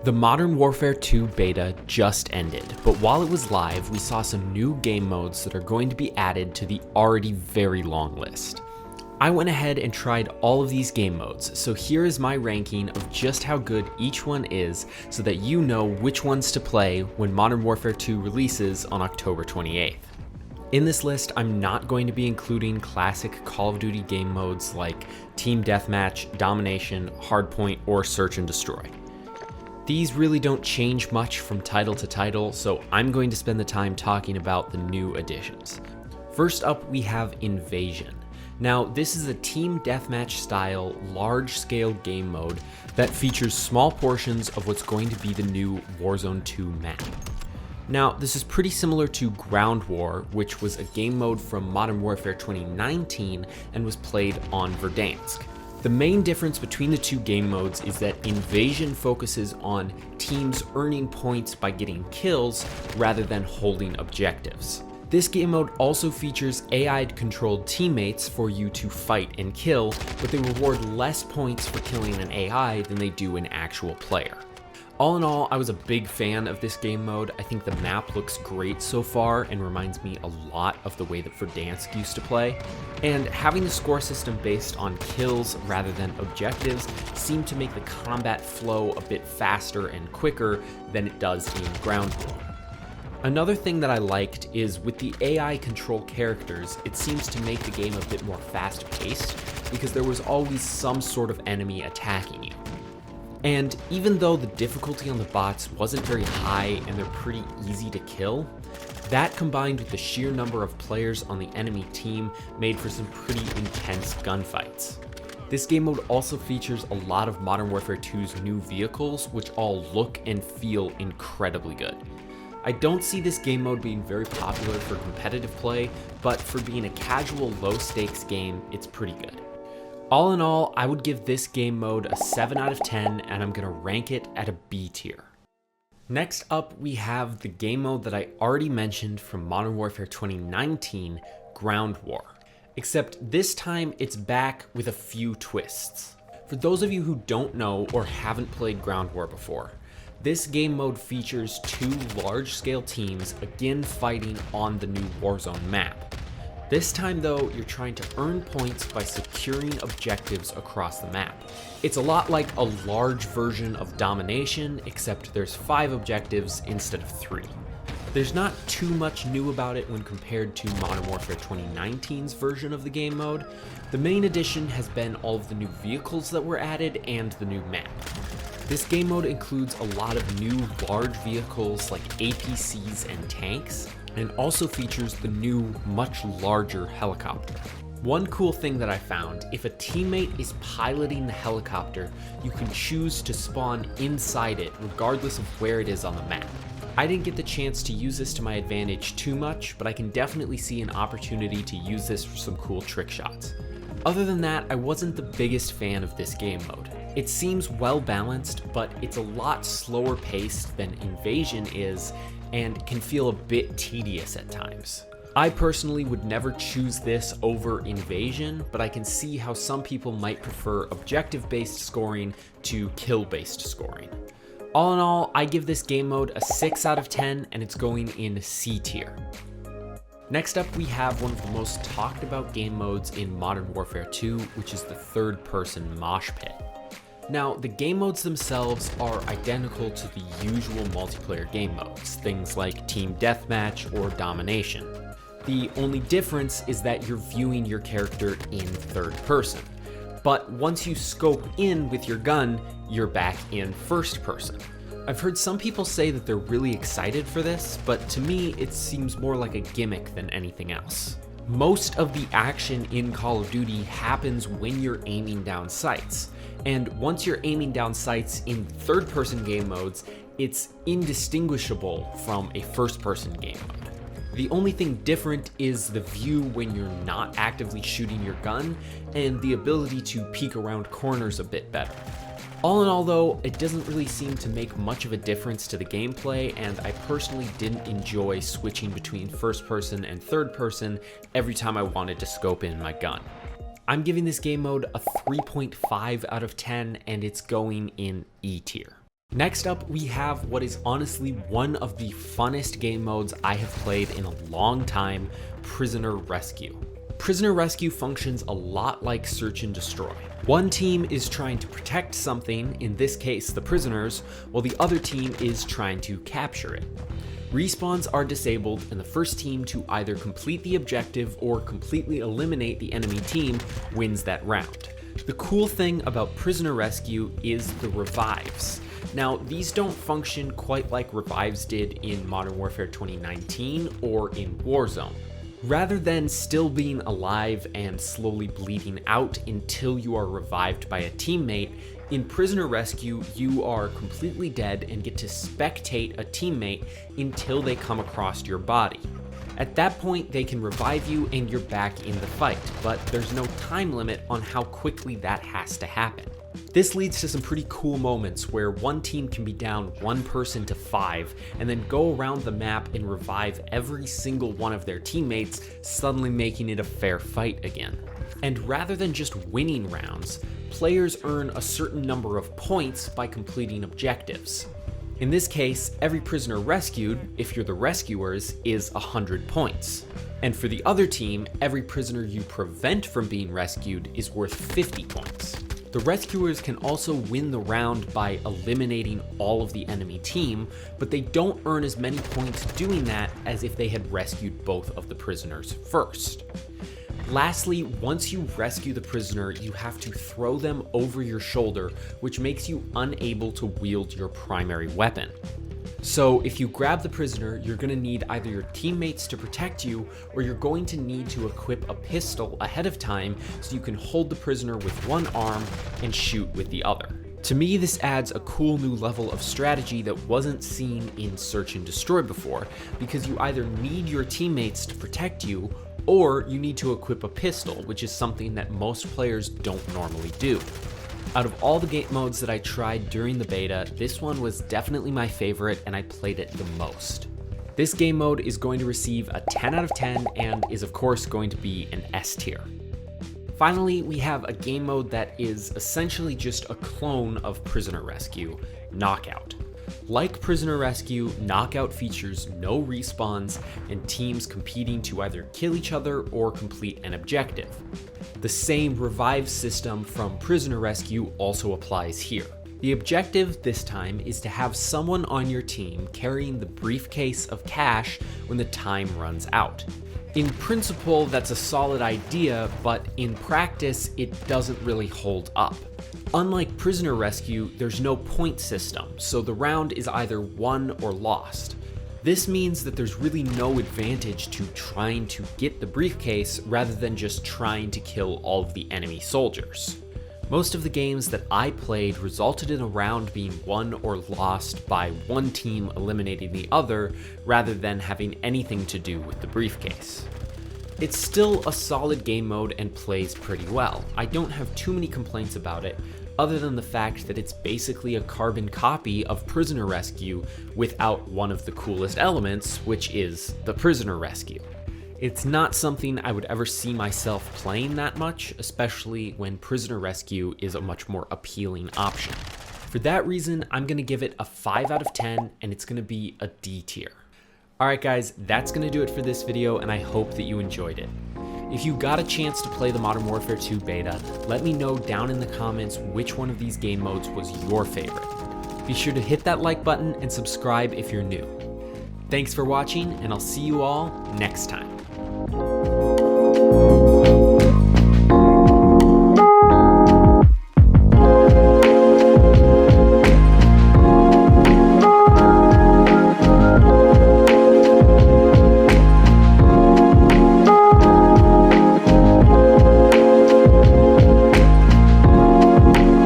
The Modern Warfare 2 beta just ended, but while it was live, we saw some new game modes that are going to be added to the already very long list. I went ahead and tried all of these game modes, so here is my ranking of just how good each one is so that you know which ones to play when Modern Warfare 2 releases on October 28th. In this list, I'm not going to be including classic Call of Duty game modes like Team Deathmatch, Domination, Hardpoint, or Search and Destroy. These really don't change much from title to title, so I'm going to spend the time talking about the new additions. First up, we have Invasion. Now, this is a team deathmatch style, large-scale game mode that features small portions of what's going to be the new Warzone 2 map. Now, this is pretty similar to Ground War, which was a game mode from Modern Warfare 2019 and was played on Verdansk. The main difference between the two game modes is that Invasion focuses on teams earning points by getting kills rather than holding objectives. This game mode also features AI-controlled teammates for you to fight and kill, but they reward less points for killing an AI than they do an actual player. All in all, I was a big fan of this game mode. I think the map looks great so far and reminds me a lot of the way that Verdansk used to play. And having the score system based on kills rather than objectives seemed to make the combat flow a bit faster and quicker than it does in Ground War. Another thing that I liked is with the AI control characters, it seems to make the game a bit more fast-paced because there was always some sort of enemy attacking you. And even though the difficulty on the bots wasn't very high and they're pretty easy to kill, that combined with the sheer number of players on the enemy team made for some pretty intense gunfights. This game mode also features a lot of Modern Warfare 2's new vehicles, which all look and feel incredibly good. I don't see this game mode being very popular for competitive play, but for being a casual low-stakes game, it's pretty good. All in all, I would give this game mode a 7 out of 10, and I'm gonna rank it at a B tier. Next up, we have the game mode that I already mentioned from Modern Warfare 2019, Ground War. Except this time, it's back with a few twists. For those of you who don't know or haven't played Ground War before, this game mode features two large-scale teams again fighting on the new Warzone map. This time though, you're trying to earn points by securing objectives across the map. It's a lot like a large version of Domination, except there's 5 objectives instead of 3. There's not too much new about it when compared to Modern Warfare 2019's version of the game mode. The main addition has been all of the new vehicles that were added and the new map. This game mode includes a lot of new large vehicles like APCs and tanks, and also features the new, much larger helicopter. One cool thing that I found, if a teammate is piloting the helicopter, you can choose to spawn inside it regardless of where it is on the map. I didn't get the chance to use this to my advantage too much, but I can definitely see an opportunity to use this for some cool trick shots. Other than that, I wasn't the biggest fan of this game mode. It seems well balanced, but it's a lot slower paced than Invasion is, and can feel a bit tedious at times. I personally would never choose this over Invasion, but I can see how some people might prefer objective-based scoring to kill-based scoring. All in all, I give this game mode a 6 out of 10, and it's going in C tier. Next up, we have one of the most talked about game modes in Modern Warfare 2, which is the third-person Moshpit. Now, the game modes themselves are identical to the usual multiplayer game modes, things like Team Deathmatch or Domination. The only difference is that you're viewing your character in third person. But once you scope in with your gun, you're back in first person. I've heard some people say that they're really excited for this, but to me, it seems more like a gimmick than anything else. Most of the action in Call of Duty happens when you're aiming down sights. And once you're aiming down sights in third-person game modes, it's indistinguishable from a first-person game mode. The only thing different is the view when you're not actively shooting your gun, and the ability to peek around corners a bit better. All in all though, it doesn't really seem to make much of a difference to the gameplay, and I personally didn't enjoy switching between first person and third person every time I wanted to scope in my gun. I'm giving this game mode a 3.5 out of 10, and it's going in E tier. Next up, we have what is honestly one of the funnest game modes I have played in a long time, Prisoner Rescue. Prisoner Rescue functions a lot like Search and Destroy. One team is trying to protect something, in this case the prisoners, while the other team is trying to capture it. Respawns are disabled, and the first team to either complete the objective or completely eliminate the enemy team wins that round. The cool thing about Prisoner Rescue is the revives. Now, these don't function quite like revives did in Modern Warfare 2019 or in Warzone. Rather than still being alive and slowly bleeding out until you are revived by a teammate, in Prisoner Rescue, you are completely dead and get to spectate a teammate until they come across your body. At that point, they can revive you and you're back in the fight, but there's no time limit on how quickly that has to happen. This leads to some pretty cool moments where one team can be down one person to 5 and then go around the map and revive every single one of their teammates, suddenly making it a fair fight again. And rather than just winning rounds, players earn a certain number of points by completing objectives. In this case, every prisoner rescued, if you're the rescuers, is 100 points. And for the other team, every prisoner you prevent from being rescued is worth 50 points. The rescuers can also win the round by eliminating all of the enemy team, but they don't earn as many points doing that as if they had rescued both of the prisoners first. Lastly, once you rescue the prisoner, you have to throw them over your shoulder, which makes you unable to wield your primary weapon. So if you grab the prisoner, you're going to need either your teammates to protect you, or you're going to need to equip a pistol ahead of time so you can hold the prisoner with one arm and shoot with the other. To me, this adds a cool new level of strategy that wasn't seen in Search and Destroy before, because you either need your teammates to protect you, or you need to equip a pistol, which is something that most players don't normally do. Out of all the game modes that I tried during the beta, this one was definitely my favorite and I played it the most. This game mode is going to receive a 10 out of 10 and is of course going to be an S tier. Finally, we have a game mode that is essentially just a clone of Prisoner Rescue, Knockout. Like Prisoner Rescue, Knockout features no respawns and teams competing to either kill each other or complete an objective. The same revive system from Prisoner Rescue also applies here. The objective this time is to have someone on your team carrying the briefcase of cash when the time runs out. In principle, that's a solid idea, but in practice, it doesn't really hold up. Unlike Prisoner Rescue, there's no point system, so the round is either won or lost. This means that there's really no advantage to trying to get the briefcase rather than just trying to kill all of the enemy soldiers. Most of the games that I played resulted in a round being won or lost by one team eliminating the other rather than having anything to do with the briefcase. It's still a solid game mode and plays pretty well. I don't have too many complaints about it, other than the fact that it's basically a carbon copy of Prisoner Rescue without one of the coolest elements, which is the Prisoner Rescue. It's not something I would ever see myself playing that much, especially when Prisoner Rescue is a much more appealing option. For that reason, I'm going to give it a 5 out of 10, and it's going to be a D tier. Alright guys, that's going to do it for this video, and I hope that you enjoyed it. If you got a chance to play the Modern Warfare 2 beta, let me know down in the comments which one of these game modes was your favorite. Be sure to hit that like button and subscribe if you're new. Thanks for watching, and I'll see you all next time.